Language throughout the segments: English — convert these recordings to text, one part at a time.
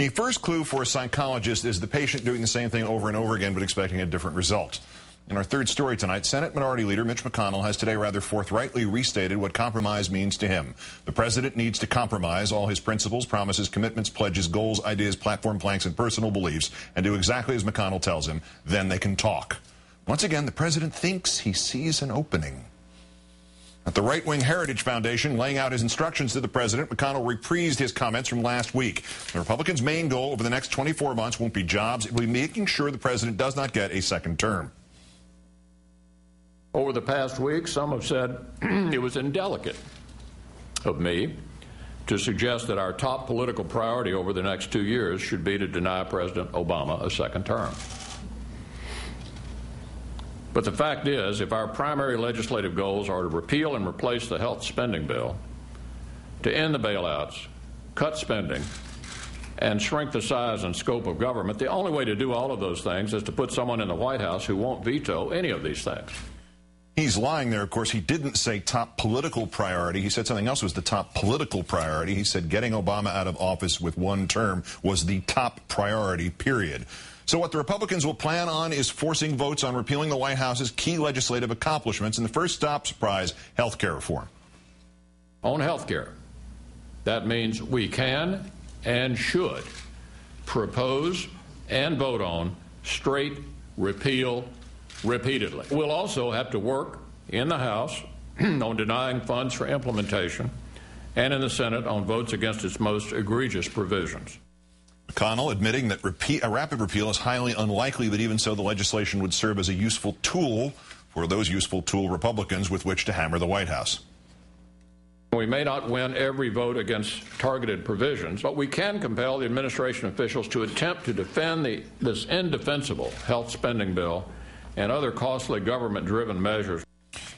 A first clue for a psychologist is the patient doing the same thing over and over again but expecting a different result. In our third story tonight, Senate Minority Leader Mitch McConnell has today rather forthrightly restated what compromise means to him. The president needs to compromise all his principles, promises, commitments, pledges, goals, ideas, platform planks, and personal beliefs, and do exactly as McConnell tells him. Then they can talk. Once again, the president thinks he sees an opening. At the right-wing Heritage Foundation laying out his instructions to the president, McConnell reprised his comments from last week. The Republicans' main goal over the next 24 months won't be jobs. It will be making sure the president does not get a second term. Over the past week, some have said it was indelicate of me to suggest that our top political priority over the next 2 years should be to deny President Obama a second term. But the fact is, if our primary legislative goals are to repeal and replace the health spending bill, to end the bailouts, cut spending, and shrink the size and scope of government, the only way to do all of those things is to put someone in the White House who won't veto any of these things. He's lying there. Of course, he didn't say top political priority. He said something else was the top political priority. He said getting Obama out of office with one term was the top priority, period. So what the Republicans will plan on is forcing votes on repealing the White House's key legislative accomplishments. And the first stop, surprise, health care reform. On health care, that means we can and should propose and vote on straight repeal repeatedly. We'll also have to work in the House on denying funds for implementation and in the Senate on votes against its most egregious provisions. McConnell admitting that a rapid repeal is highly unlikely, but even so, the legislation would serve as a useful tool for those useful tool Republicans with which to hammer the White House. We may not win every vote against targeted provisions, but we can compel the administration officials to attempt to defend this indefensible health spending bill and other costly government-driven measures.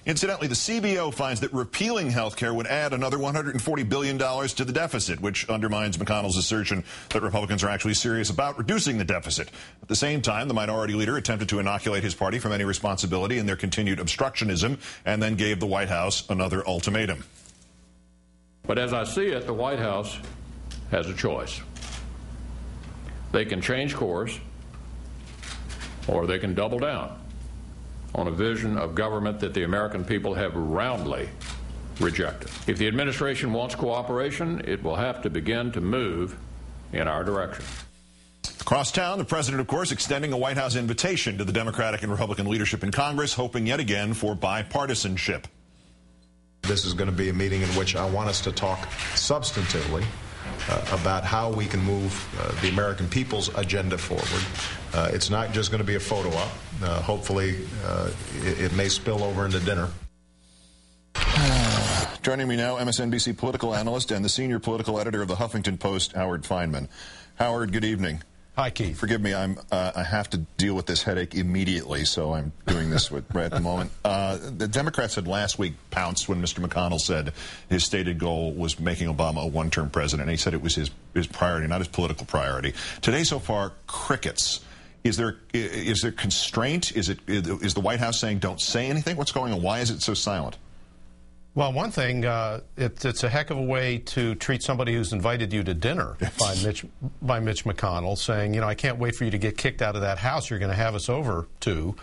Incidentally, the CBO finds that repealing health care would add another $140 billion to the deficit, which undermines McConnell's assertion that Republicans are actually serious about reducing the deficit. At the same time, the minority leader attempted to inoculate his party from any responsibility in their continued obstructionism and then gave the White House another ultimatum. But as I see it, the White House has a choice. They can change course, or they can double down on a vision of government that the American people have roundly rejected. If the administration wants cooperation, it will have to begin to move in our direction. Across town, the president, of course, extending a White House invitation to the Democratic and Republican leadership in Congress, hoping yet again for bipartisanship. This is going to be a meeting in which I want us to talk substantively about how we can move the American people's agenda forward. It's not just going to be a photo op. Hopefully, it may spill over into dinner. Joining me now, MSNBC political analyst and the senior political editor of the Huffington Post, Howard Feynman. Howard, good evening. Hi, Keith. Forgive me, I have to deal with this headache immediately, so I'm doing this right at the moment. The Democrats had last week pounced when Mr. McConnell said his stated goal was making Obama a one-term president. And he said it was his priority, not his political priority. Today, so far, crickets. Is there constraint? Is the White House saying don't say anything? What's going on? Why is it so silent? Well, one thing, it's a heck of a way to treat somebody who's invited you to dinner by Mitch McConnell, saying, you know, I can't wait for you to get kicked out of that house you're going to have us over to.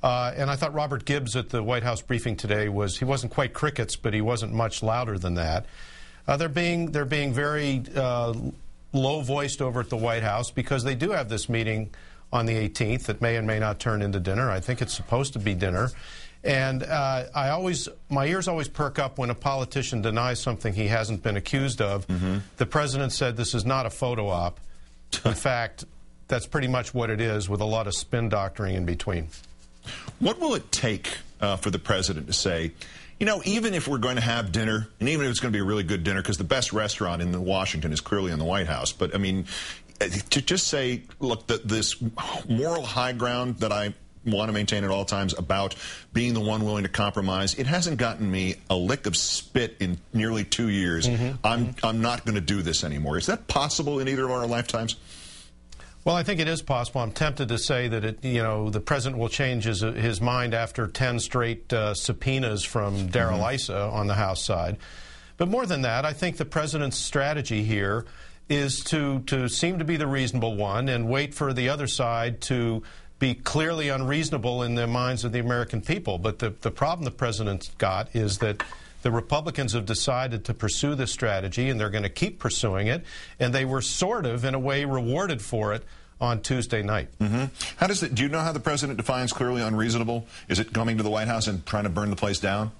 And I thought Robert Gibbs at the White House briefing today he wasn't quite crickets, but he wasn't much louder than that. They're being very low-voiced over at the White House because they do have this meeting on the 18th that may and may not turn into dinner. I think it's supposed to be dinner. And my ears always perk up when a politician denies something he hasn't been accused of. Mm-hmm. The president said this is not a photo op. In fact, that's pretty much what it is, with a lot of spin doctoring in between. What will it take for the president to say, you know, even if we're going to have dinner, and even if it's going to be a really good dinner, because the best restaurant in Washington is clearly in the White House, but, I mean, to just say, look, this moral high ground that I want to maintain at all times about being the one willing to compromise, it hasn't gotten me a lick of spit in nearly 2 years. Mm-hmm. I'm not going to do this anymore. Is that possible in either of our lifetimes? Well, I think it is possible. I'm tempted to say that the president will change his mind after 10 straight subpoenas from Darrell Issa on the House side. But more than that, I think the president's strategy here is to seem to be the reasonable one and wait for the other side to be clearly unreasonable in the minds of the American people. But the problem the president's got is that the Republicans have decided to pursue this strategy, and they're going to keep pursuing it, and they were sort of, in a way, rewarded for it on Tuesday night. How does it? Do you know how the president defines clearly unreasonable? Is it coming to the White House and trying to burn the place down?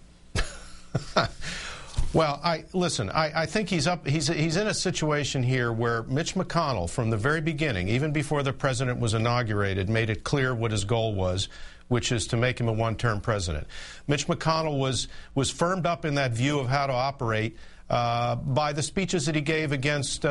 Well, I think he's in a situation here where Mitch McConnell, from the very beginning, even before the president was inaugurated, made it clear what his goal was, which is to make him a one-term president. Mitch McConnell was firmed up in that view of how to operate by the speeches that he gave against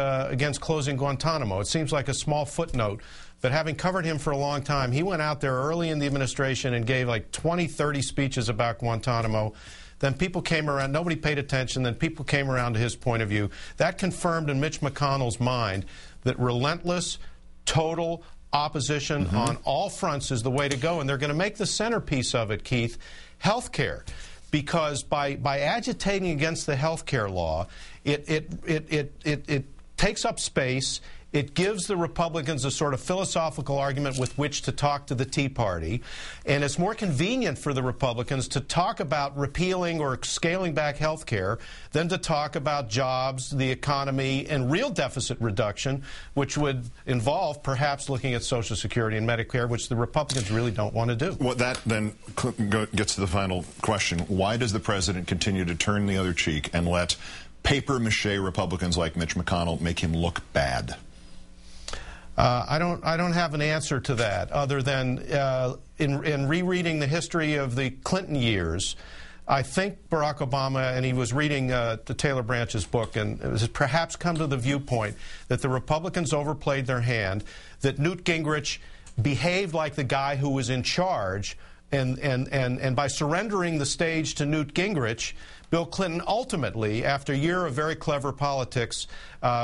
closing Guantanamo. It seems like a small footnote, but having covered him for a long time, he went out there early in the administration and gave like 20, 30 speeches about Guantanamo. Then people came around. Nobody paid attention. Then people came around to his point of view. That confirmed in Mitch McConnell's mind that relentless, total opposition on all fronts is the way to go. And they're going to make the centerpiece of it, Keith, health care. Because by agitating against the health care law, it takes up space. It gives the Republicans a sort of philosophical argument with which to talk to the Tea Party. And it's more convenient for the Republicans to talk about repealing or scaling back health care than to talk about jobs, the economy, and real deficit reduction, which would involve perhaps looking at Social Security and Medicare, which the Republicans really don't want to do. Well, that then gets to the final question. Why does the president continue to turn the other cheek and let papier-mâché Republicans like Mitch McConnell make him look bad? I don't have an answer to that, other than in rereading the history of the Clinton years, I think Barack Obama, and he was reading Taylor Branch's book, and it was perhaps come to the viewpoint that the Republicans overplayed their hand, that Newt Gingrich behaved like the guy who was in charge, and by surrendering the stage to Newt Gingrich, Bill Clinton ultimately, after a year of very clever politics,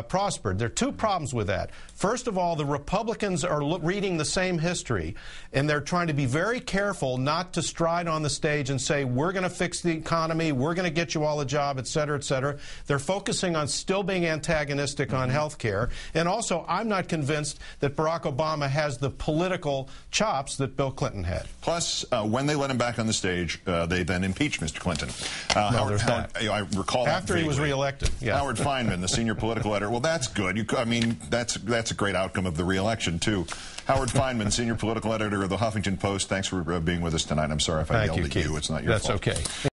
prospered. There are two problems with that. First of all, the Republicans are reading the same history, and they're trying to be very careful not to stride on the stage and say, we're going to fix the economy, we're going to get you all a job, et cetera, et cetera. They're focusing on still being antagonistic on health care. And also, I'm not convinced that Barack Obama has the political chops that Bill Clinton had. Plus, when they let him back on the stage, they then impeached Mr. Clinton. I recall that after he was reelected. Yeah. Howard Fineman, the senior political editor. Well, that's good. I mean, that's a great outcome of the re-election, too. Howard Fineman, senior political editor of the Huffington Post. Thanks for being with us tonight. I'm sorry if I yelled at you. It's not your fault. That's okay.